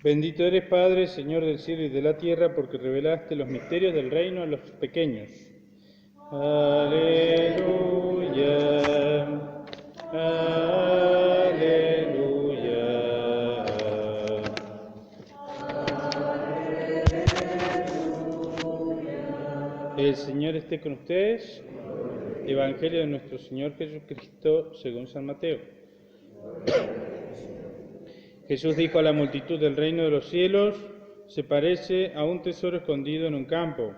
Bendito eres, Padre, Señor del cielo y de la tierra, porque revelaste los misterios del reino a los pequeños. Aleluya, aleluya. El Señor esté con ustedes. Evangelio de nuestro Señor Jesucristo según San Mateo. Jesús dijo a la multitud: del reino de los cielos se parece a un tesoro escondido en un campo.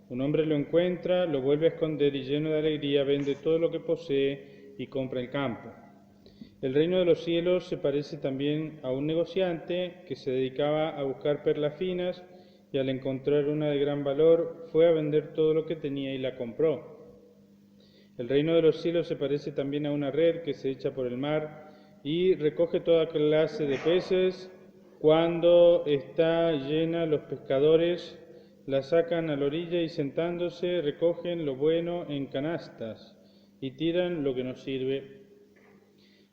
Un hombre lo encuentra, lo vuelve a esconder y lleno de alegría vende todo lo que posee y compra el campo. El reino de los cielos se parece también a un negociante que se dedicaba a buscar perlas finas y al encontrar una de gran valor fue a vender todo lo que tenía y la compró. El reino de los cielos se parece también a una red que se echa por el mar y recoge toda clase de peces. Cuando está llena, los pescadores la sacan a la orilla y sentándose recogen lo bueno en canastas y tiran lo que no sirve.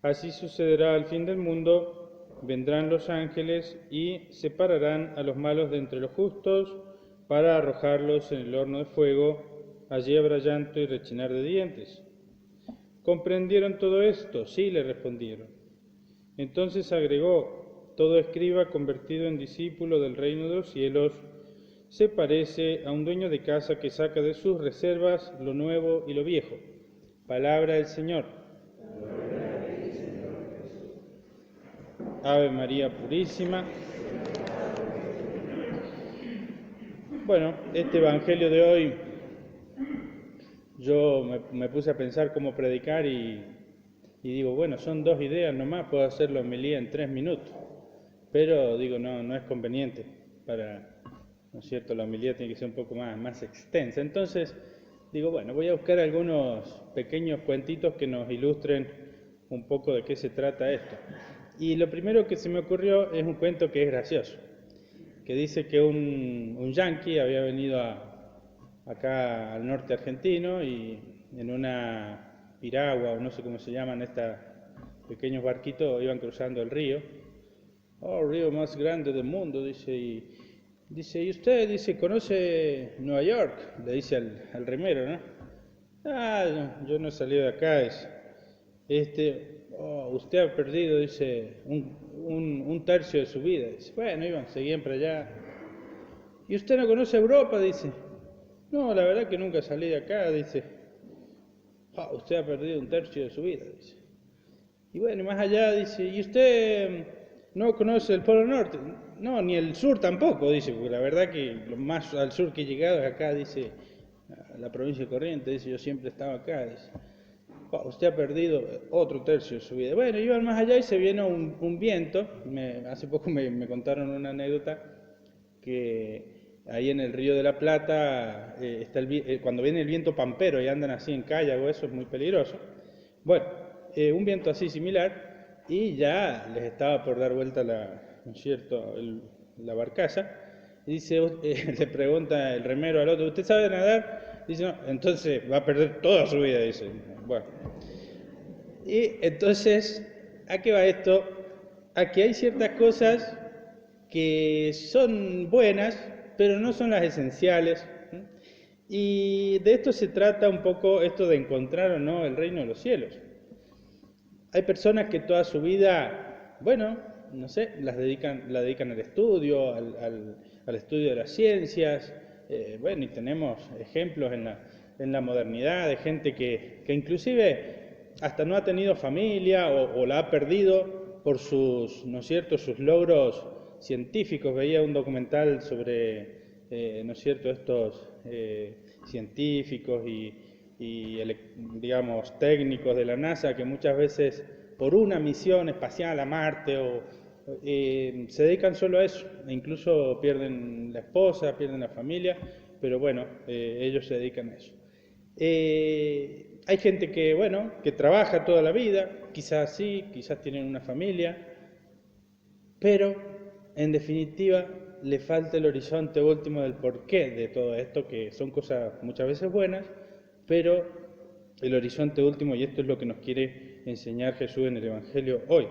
Así sucederá al fin del mundo. Vendrán los ángeles y separarán a los malos de entre los justos para arrojarlos en el horno de fuego. Allí habrá llanto y rechinar de dientes. ¿Comprendieron todo esto? Sí, le respondieron. Entonces agregó: todo escriba convertido en discípulo del reino de los cielos se parece a un dueño de casa que saca de sus reservas lo nuevo y lo viejo. Palabra del Señor. Ave María Purísima. Bueno, este Evangelio de hoy, yo me puse a pensar cómo predicar y digo, bueno, son 2 ideas nomás, puedo hacer la homilía en 3 minutos. Pero digo, no es conveniente para, ¿no es cierto? La homilía tiene que ser un poco más extensa. Entonces, digo, bueno, voy a buscar algunos pequeños cuentitos que nos ilustren un poco de qué se trata esto. Y lo primero que se me ocurrió es un cuento que es gracioso, que dice que un yanqui había venido acá al norte argentino y en una piragua, o no sé cómo se llaman estos pequeños barquitos, iban cruzando el río. Oh, el río más grande del mundo, dice. Y usted, dice, ¿conoce Nueva York? Le dice al remero, ¿no? Ah, yo no he salido de acá, dice. Usted ha perdido, dice, un tercio de su vida. Dice, bueno, seguían para allá. ¿Y usted no conoce Europa? Dice. No, la verdad que nunca salí de acá, dice. Usted ha perdido un tercio de su vida, dice. Y bueno, más allá, dice, ¿y usted no conoce el Polo Norte? No, ni el sur tampoco, dice, porque la verdad que lo más al sur que he llegado es acá, dice, a la provincia de Corrientes, dice, yo siempre estaba acá, dice. Usted ha perdido otro tercio de su vida. Bueno, iban más allá y se vino un viento. Hace poco me contaron una anécdota que ahí en el Río de la Plata está cuando viene el viento pampero y andan así en kayak o eso es muy peligroso. Bueno, un viento así similar y ya les estaba por dar vuelta ¿no es cierto? La barcaza. Y dice, le pregunta el remero al otro, ¿usted sabe nadar? Dice, no, entonces va a perder toda su vida, dice. Bueno, y entonces, ¿a qué va esto? A que hay ciertas cosas que son buenas, pero no son las esenciales. Y de esto se trata un poco, esto de encontrar o no el reino de los cielos. Hay personas que toda su vida, bueno, no sé, la dedican al estudio, al estudio de las ciencias. Bueno, y tenemos ejemplos en la modernidad de gente que inclusive hasta no ha tenido familia o la ha perdido por sus, ¿no es cierto?, sus logros científicos. Veía un documental sobre, ¿no es cierto?, estos científicos y digamos, técnicos de la NASA que muchas veces por una misión espacial a Marte se dedican solo a eso, e incluso pierden la esposa, pierden la familia, pero bueno, ellos se dedican a eso. Hay gente que, bueno, que trabaja toda la vida, quizás sí, quizás tienen una familia, pero en definitiva le falta el horizonte último del porqué de todo esto, que son cosas muchas veces buenas, pero el horizonte último, y esto es lo que nos quiere enseñar Jesús en el Evangelio hoy,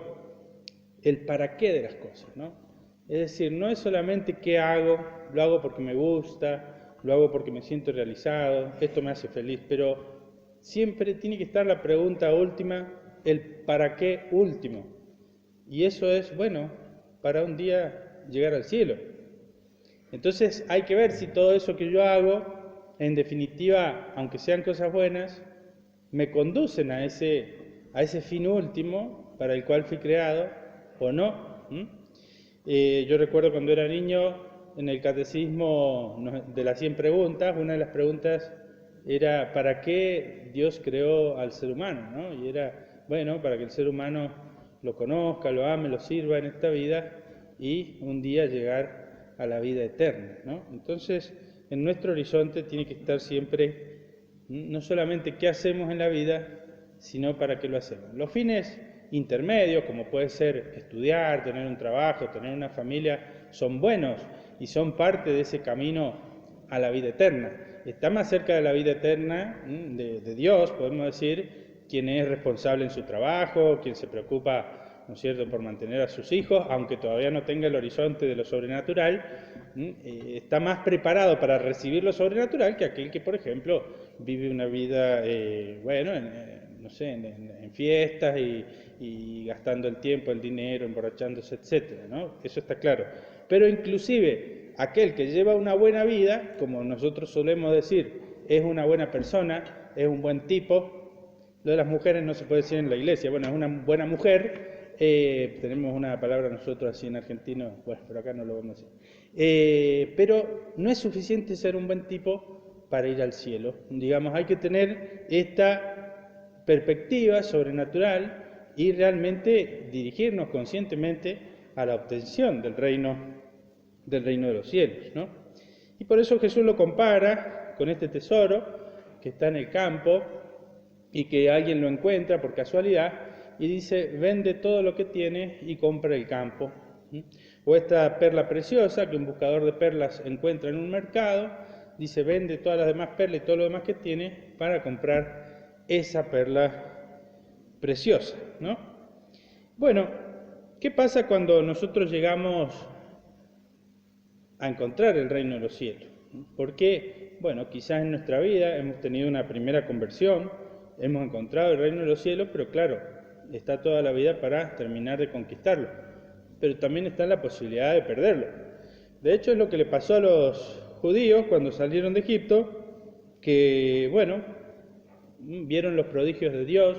el para qué de las cosas, ¿no? Es decir, no es solamente qué hago, lo hago porque me gusta, lo hago porque me siento realizado, esto me hace feliz, pero siempre tiene que estar la pregunta última, el para qué último. Y eso es, bueno, para un día llegar al cielo. Entonces hay que ver si todo eso que yo hago, en definitiva, aunque sean cosas buenas, me conducen a ese fin último para el cual fui creado o no. Yo recuerdo cuando era niño, en el catecismo de las 100 preguntas, una de las preguntas era ¿para qué Dios creó al ser humano? ¿No? Y era, bueno, para que el ser humano lo conozca, lo ame, lo sirva en esta vida y un día llegar a la vida eterna, ¿no? Entonces, en nuestro horizonte tiene que estar siempre no solamente qué hacemos en la vida, sino para qué lo hacemos. Los fines intermedios, como puede ser estudiar, tener un trabajo, tener una familia, son buenos y son parte de ese camino a la vida eterna. Está más cerca de la vida eterna de Dios, podemos decir, quien es responsable en su trabajo, quien se preocupa, ¿no es cierto?, por mantener a sus hijos, aunque todavía no tenga el horizonte de lo sobrenatural, está más preparado para recibir lo sobrenatural que aquel que, por ejemplo, vive una vida, no sé, en fiestas y gastando el tiempo, el dinero, emborrachándose, etcétera, ¿no? Eso está claro. Pero inclusive aquel que lleva una buena vida, como nosotros solemos decir, es una buena persona, es un buen tipo. Lo de las mujeres no se puede decir en la iglesia, bueno, es una buena mujer, tenemos una palabra nosotros así en argentino, bueno, pero acá no lo vamos a decir. Pero no es suficiente ser un buen tipo para ir al cielo. Digamos, hay que tener esta perspectiva sobrenatural y realmente dirigirnos conscientemente a la obtención del reino de los cielos, ¿no? Y por eso Jesús lo compara con este tesoro que está en el campo y que alguien lo encuentra por casualidad y dice, vende todo lo que tiene y compra el campo. O esta perla preciosa que un buscador de perlas encuentra en un mercado, dice, vende todas las demás perlas y todo lo demás que tiene para comprar esa perla preciosa, ¿no? Bueno, ¿qué pasa cuando nosotros llegamos a encontrar el reino de los cielos? Porque, bueno, quizás en nuestra vida hemos tenido una primera conversión, hemos encontrado el reino de los cielos, pero claro, está toda la vida para terminar de conquistarlo. Pero también está la posibilidad de perderlo. De hecho, es lo que le pasó a los judíos cuando salieron de Egipto, que, bueno, vieron los prodigios de Dios,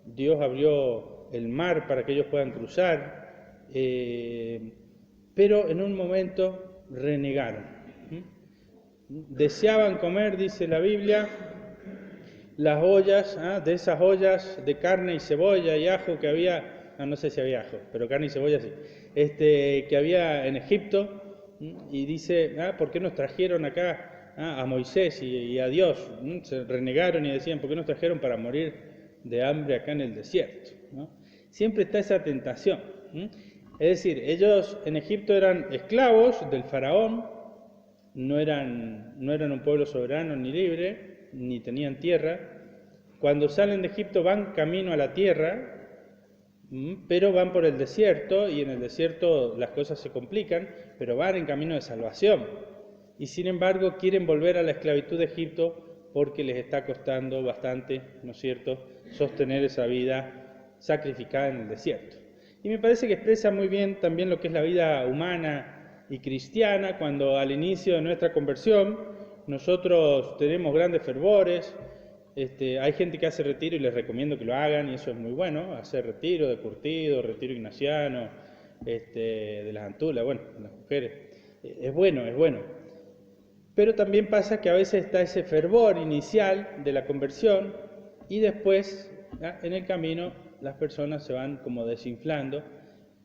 Dios abrió el mar para que ellos puedan cruzar, pero en un momento renegaron. Deseaban comer, dice la Biblia, las ollas, de esas ollas de carne y cebolla y ajo que había, no sé si había ajo, pero carne y cebolla sí, que había en Egipto, y dice, ¿por qué nos trajeron acá a Moisés y a Dios? Se renegaron y decían, ¿por qué nos trajeron para morir de hambre acá en el desierto? ¿No? Siempre está esa tentación. Es decir, ellos en Egipto eran esclavos del faraón, no eran un pueblo soberano ni libre, ni tenían tierra. Cuando salen de Egipto van camino a la tierra, pero van por el desierto y en el desierto las cosas se complican, pero van en camino de salvación. Y sin embargo quieren volver a la esclavitud de Egipto porque les está costando bastante, ¿no es cierto?, sostener esa vida sacrificada en el desierto. Y me parece que expresa muy bien también lo que es la vida humana y cristiana, cuando al inicio de nuestra conversión nosotros tenemos grandes fervores. Hay gente que hace retiro y les recomiendo que lo hagan, y eso es muy bueno, hacer retiro de curtido, retiro ignaciano, de las antulas, bueno, de las mujeres. Es bueno. Pero también pasa que a veces está ese fervor inicial de la conversión y después, en el camino, las personas se van como desinflando.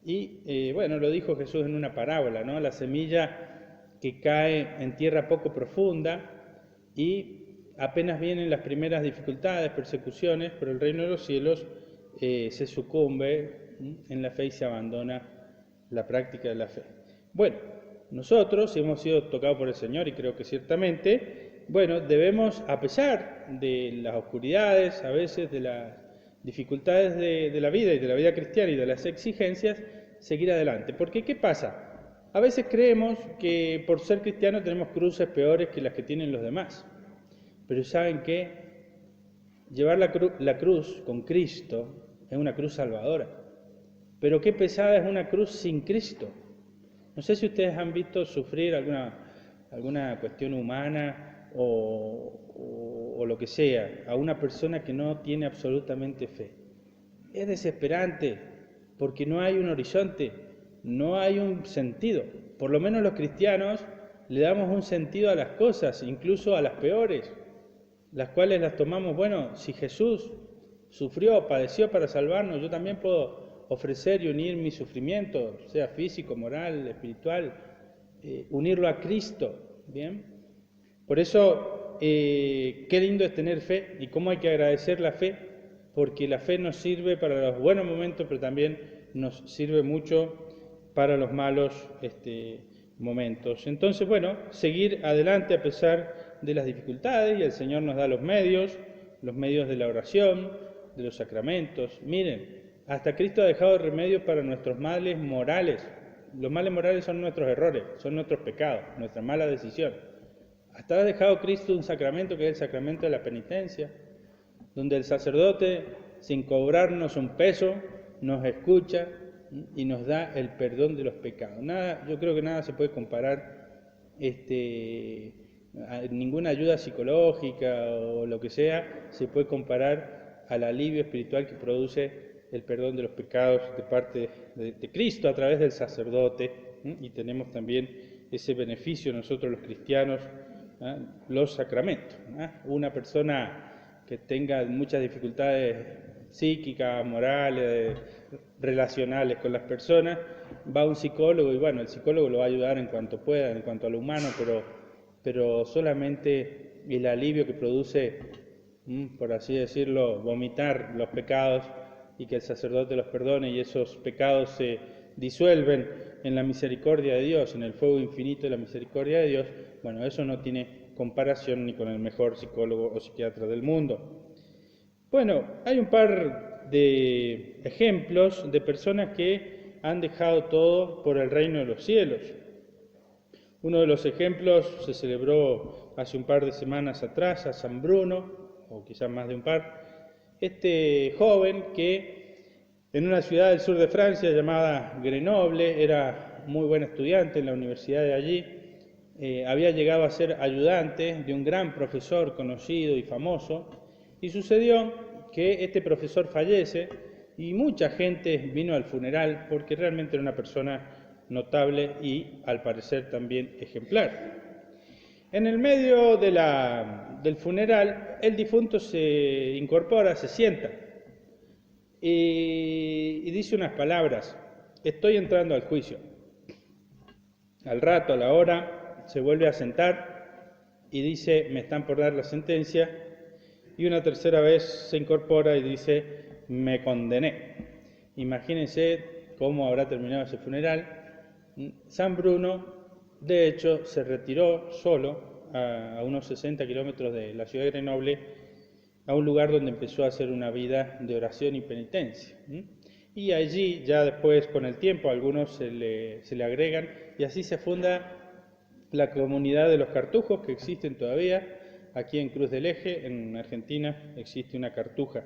Y bueno, lo dijo Jesús en una parábola, ¿no? La semilla que cae en tierra poco profunda y apenas vienen las primeras dificultades, persecuciones, pero el reino de los cielos se sucumbe en la fe y se abandona la práctica de la fe. Bueno, nosotros hemos sido tocados por el Señor y creo que ciertamente, bueno, debemos, a pesar de las oscuridades, a veces de las dificultades de la vida y de la vida cristiana y de las exigencias, seguir adelante. Porque ¿qué pasa? A veces creemos que por ser cristianos tenemos cruces peores que las que tienen los demás. Pero ¿saben qué? Llevar la cruz con Cristo es una cruz salvadora. Pero qué pesada es una cruz sin Cristo. No sé si ustedes han visto sufrir alguna cuestión humana o lo que sea a una persona que no tiene absolutamente fe. Es desesperante porque no hay un horizonte, no hay un sentido. Por lo menos los cristianos le damos un sentido a las cosas, incluso a las peores, las cuales las tomamos, bueno, si Jesús sufrió, padeció para salvarnos, yo también puedo ofrecer y unir mi sufrimiento, sea físico, moral, espiritual, unirlo a Cristo, ¿bien? Por eso, qué lindo es tener fe y cómo hay que agradecer la fe, porque la fe nos sirve para los buenos momentos, pero también nos sirve mucho para los malos momentos. Entonces, bueno, seguir adelante a pesar de las dificultades, y el Señor nos da los medios de la oración, de los sacramentos. Miren, hasta Cristo ha dejado remedios para nuestros males morales. Los males morales son nuestros errores, son nuestros pecados, nuestra mala decisión. Hasta ha dejado Cristo un sacramento que es el sacramento de la penitencia, donde el sacerdote, sin cobrarnos un peso, nos escucha y nos da el perdón de los pecados. Yo creo que nada se puede comparar, ninguna ayuda psicológica o lo que sea, se puede comparar al alivio espiritual que produce el perdón de los pecados de parte de Cristo a través del sacerdote, y tenemos también ese beneficio nosotros los cristianos, los sacramentos. Una persona que tenga muchas dificultades psíquicas, morales, relacionales con las personas, va a un psicólogo y bueno, el psicólogo lo va a ayudar en cuanto pueda, en cuanto a lo humano, pero solamente el alivio que produce, por así decirlo, vomitar los pecados y que el sacerdote los perdone y esos pecados se disuelven en la misericordia de Dios, en el fuego infinito de la misericordia de Dios, bueno, eso no tiene comparación ni con el mejor psicólogo o psiquiatra del mundo. Bueno, hay un par de ejemplos de personas que han dejado todo por el reino de los cielos. Uno de los ejemplos se celebró hace un par de semanas atrás a San Bruno, o quizás más de un par. Este joven que en una ciudad del sur de Francia llamada Grenoble era muy buen estudiante en la universidad de allí, había llegado a ser ayudante de un gran profesor conocido y famoso, y sucedió que este profesor fallece y mucha gente vino al funeral porque realmente era una persona notable y al parecer también ejemplar. En el medio del funeral, el difunto se incorpora, se sienta y dice unas palabras: estoy entrando al juicio. Al rato, a la hora, se vuelve a sentar y dice: me están por dar la sentencia. Y una tercera vez se incorpora y dice: me condené. Imagínense cómo habrá terminado ese funeral. San Bruno, de hecho, se retiró solo a unos 60 kilómetros de la ciudad de Grenoble, a un lugar donde empezó a hacer una vida de oración y penitencia. Y allí, ya después, con el tiempo, algunos se le agregan, y así se funda la comunidad de los cartujos, que existen todavía. Aquí en Cruz del Eje, en Argentina, existe una cartuja.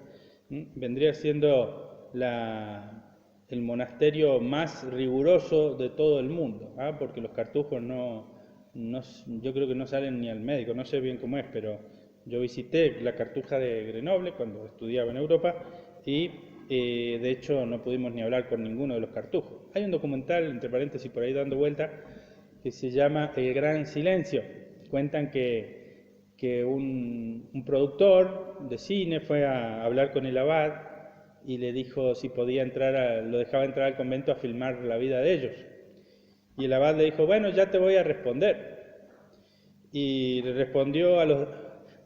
Vendría siendo el monasterio más riguroso de todo el mundo, porque los cartujos yo creo que no salen ni al médico, no sé bien cómo es, pero yo visité la cartuja de Grenoble cuando estudiaba en Europa y de hecho no pudimos ni hablar con ninguno de los cartujos. Hay un documental, entre paréntesis, por ahí dando vuelta, que se llama El Gran Silencio. Cuentan que un productor de cine fue a hablar con el abad y le dijo si podía lo dejaba entrar al convento a filmar la vida de ellos. Y el abad le dijo: bueno, ya te voy a responder. Y le respondió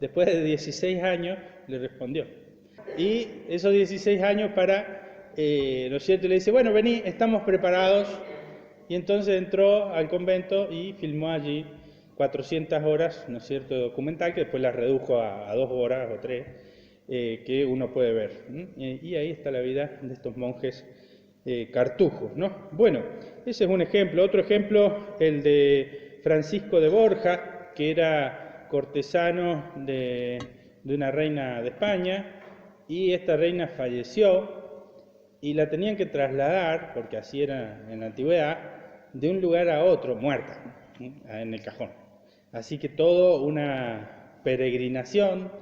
después de 16 años, le respondió. Y esos 16 años ¿no es cierto? Y le dice: bueno, vení, estamos preparados. Y entonces entró al convento y filmó allí 400 horas, ¿no es cierto?, de documental, que después las redujo a 2 horas o 3, que uno puede ver. Y ahí está la vida de estos monjes cartujos, ¿no? Bueno, ese es un ejemplo. Otro ejemplo, el de Francisco de Borja, que era cortesano de una reina de España, y esta reina falleció y la tenían que trasladar, porque así era en la antigüedad, de un lugar a otro, muerta, en el cajón. Así que todo una peregrinación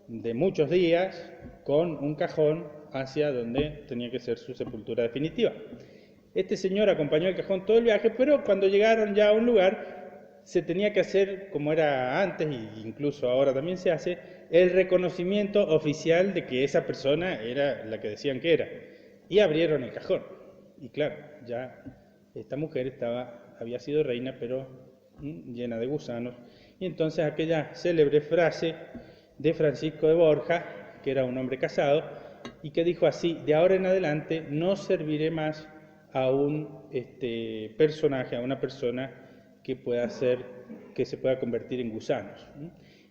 de muchos días con un cajón hacia donde tenía que ser su sepultura definitiva. Este señor acompañó el cajón todo el viaje, pero cuando llegaron ya a un lugar, se tenía que hacer, como era antes, e incluso ahora también se hace, el reconocimiento oficial de que esa persona era la que decían que era. Y abrieron el cajón. Y claro, ya esta mujer había sido reina, pero llena de gusanos. Y entonces aquella célebre frase de Francisco de Borja, que era un hombre casado, y que dijo así: de ahora en adelante no serviré más a un personaje, a una persona que se pueda convertir en gusanos.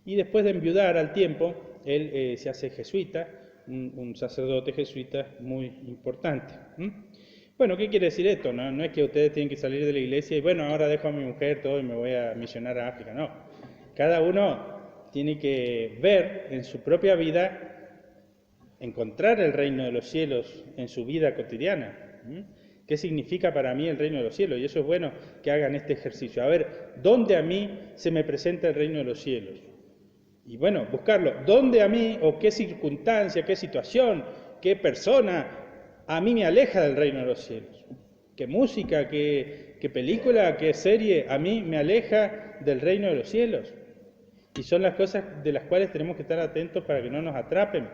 Y después de enviudar al tiempo, él se hace jesuita, un sacerdote jesuita muy importante. Bueno, ¿qué quiere decir esto? No es que ustedes tienen que salir de la iglesia y bueno, ahora dejo a mi mujer todo y me voy a misionar a África. No, cada uno tiene que ver en su propia vida, encontrar el reino de los cielos en su vida cotidiana. ¿Qué significa para mí el reino de los cielos? Y eso es bueno que hagan este ejercicio. A ver, ¿dónde a mí se me presenta el reino de los cielos? Y bueno, buscarlo. ¿Dónde a mí, o qué circunstancia, qué situación, qué persona a mí me aleja del reino de los cielos? ¿Qué música, qué película, qué serie a mí me aleja del reino de los cielos? Y son las cosas de las cuales tenemos que estar atentos para que no nos atrapen,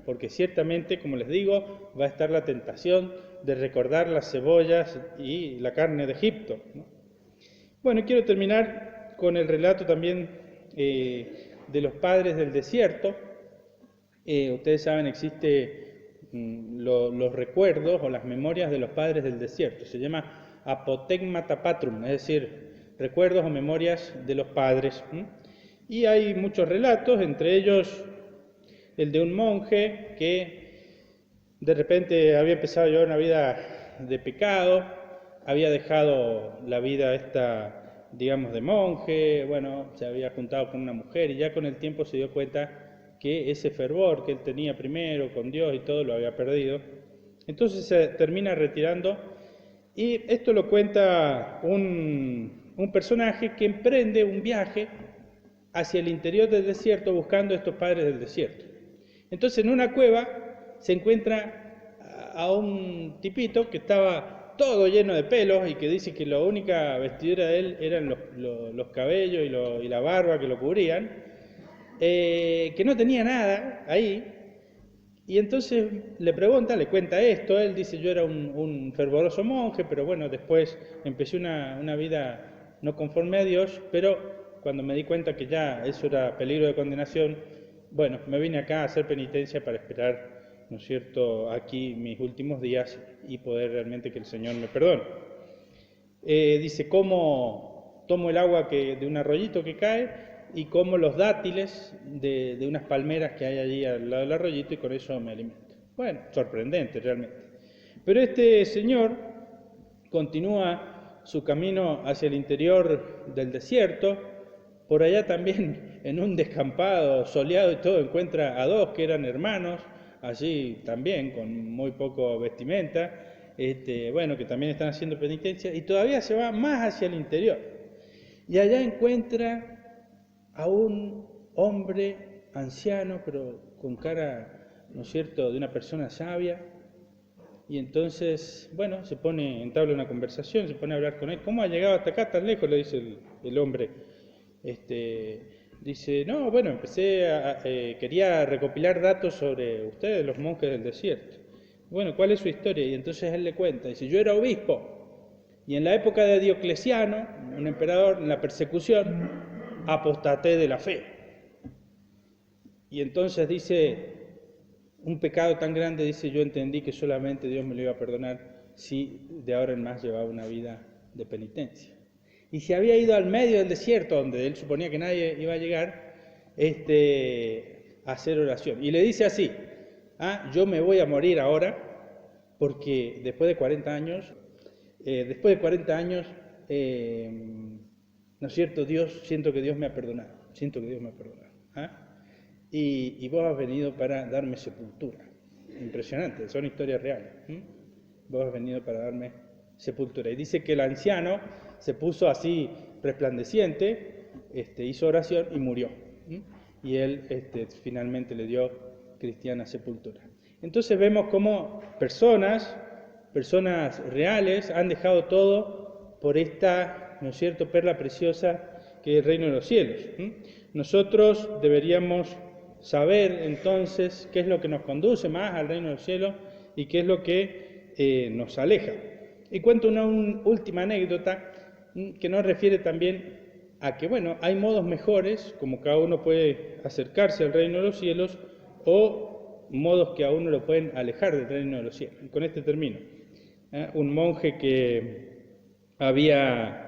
porque ciertamente, como les digo, va a estar la tentación de recordar las cebollas y la carne de Egipto, ¿no? Bueno, quiero terminar con el relato también de los padres del desierto. Ustedes saben, existe los recuerdos o las memorias de los padres del desierto. Se llama apotegmata patrum, es decir, recuerdos o memorias de los padres. Y hay muchos relatos, entre ellos el de un monje que de repente había empezado a llevar una vida de pecado, había dejado la vida esta, digamos, de monje, bueno, se había juntado con una mujer y ya con el tiempo se dio cuenta que ese fervor que él tenía primero con Dios y todo lo había perdido. Entonces se termina retirando y esto lo cuenta un personaje que emprende un viaje hacia el interior del desierto buscando a estos padres del desierto. Entonces en una cueva se encuentra a un tipito que estaba todo lleno de pelos y que dice que la única vestidura de él eran los cabellos y la barba que lo cubrían, que no tenía nada ahí. Y entonces le cuenta esto, él dice: yo era un fervoroso monje, pero bueno, después empecé una vida no conforme a Dios, pero cuando me di cuenta que ya eso era peligro de condenación, bueno, me vine acá a hacer penitencia para esperar, ¿no es cierto?, aquí mis últimos días y poder realmente que el Señor me perdone. Dice: cómo tomo el agua de un arroyito que cae y como los dátiles de unas palmeras que hay allí al lado del arroyito y con eso me alimento. Bueno, sorprendente realmente. Pero este señor continúa su camino hacia el interior del desierto. Por allá también, en un descampado soleado y todo, encuentra a dos que eran hermanos, allí también con muy poco vestimenta, bueno, que también están haciendo penitencia, y todavía se va más hacia el interior. Y allá encuentra a un hombre anciano, pero con cara, ¿no es cierto?, de una persona sabia. Y entonces, bueno, entabla una conversación, se pone a hablar con él. ¿Cómo ha llegado hasta acá tan lejos?, le dice el hombre. Dice: no, bueno, quería recopilar datos sobre ustedes, los monjes del desierto. Bueno, ¿cuál es su historia? Y entonces él le cuenta, dice: yo era obispo, y en la época de Diocleciano, un emperador, en la persecución, apostaté de la fe. Y entonces dice, un pecado tan grande, dice, yo entendí que solamente Dios me lo iba a perdonar si de ahora en más llevaba una vida de penitencia. Y se había ido al medio del desierto, donde él suponía que nadie iba a llegar, a hacer oración. Y le dice así: yo me voy a morir ahora, porque después de 40 años, ¿no es cierto? Siento que Dios me ha perdonado, ¿ah? Y vos has venido para darme sepultura. Impresionante, son historias reales. Vos has venido para darme sepultura. Y dice que el anciano se puso así resplandeciente, hizo oración y murió. Y él finalmente le dio cristiana sepultura. Entonces vemos cómo personas reales han dejado todo por esta, ¿no es cierto?, perla preciosa que es el reino de los cielos. Nosotros deberíamos saber entonces qué es lo que nos conduce más al reino de los cielos y qué es lo que nos aleja. Y cuento una última anécdota que nos refiere también a que, bueno, hay modos mejores, como cada uno puede acercarse al reino de los cielos, o modos que a uno lo pueden alejar del reino de los cielos. Y con este termino. Un monje que vivía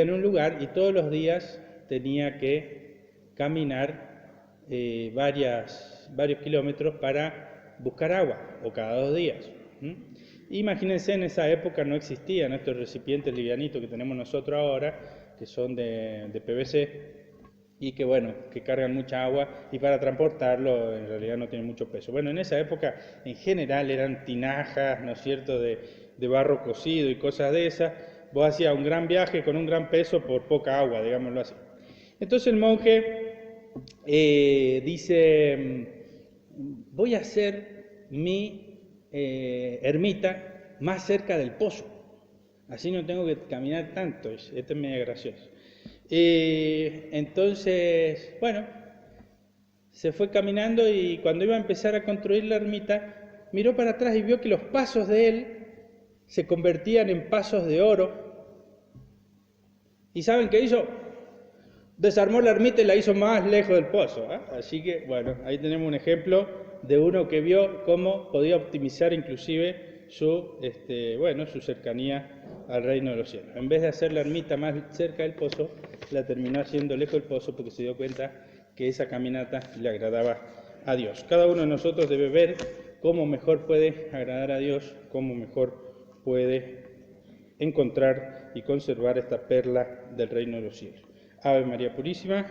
en un lugar y todos los días tenía que caminar varios kilómetros para buscar agua, o cada 2 días. Imagínense, en esa época no existían estos recipientes livianitos que tenemos nosotros ahora, que son de PVC, y que, bueno, que cargan mucha agua, y para transportarlo en realidad no tienen mucho peso. Bueno, en esa época en general eran tinajas, ¿no es cierto?, de barro cocido y cosas de esas. Vos hacías un gran viaje con un gran peso por poca agua, digámoslo así. Entonces el monje dice, voy a hacer mi ermita más cerca del pozo, así no tengo que caminar tanto. Este es medio gracioso. Entonces, bueno, se fue caminando, y cuando iba a empezar a construir la ermita, miró para atrás y vio que los pasos de él se convertían en pasos de oro. ¿Y saben qué hizo? Desarmó la ermita y la hizo más lejos del pozo. Así que, bueno, ahí tenemos un ejemplo de uno que vio cómo podía optimizar inclusive su cercanía al reino de los cielos. En vez de hacer la ermita más cerca del pozo, la terminó haciendo lejos del pozo, porque se dio cuenta que esa caminata le agradaba a Dios. Cada uno de nosotros debe ver cómo mejor puede agradar a Dios, cómo mejor puede encontrar y conservar esta perla del reino de los cielos. Ave María Purísima.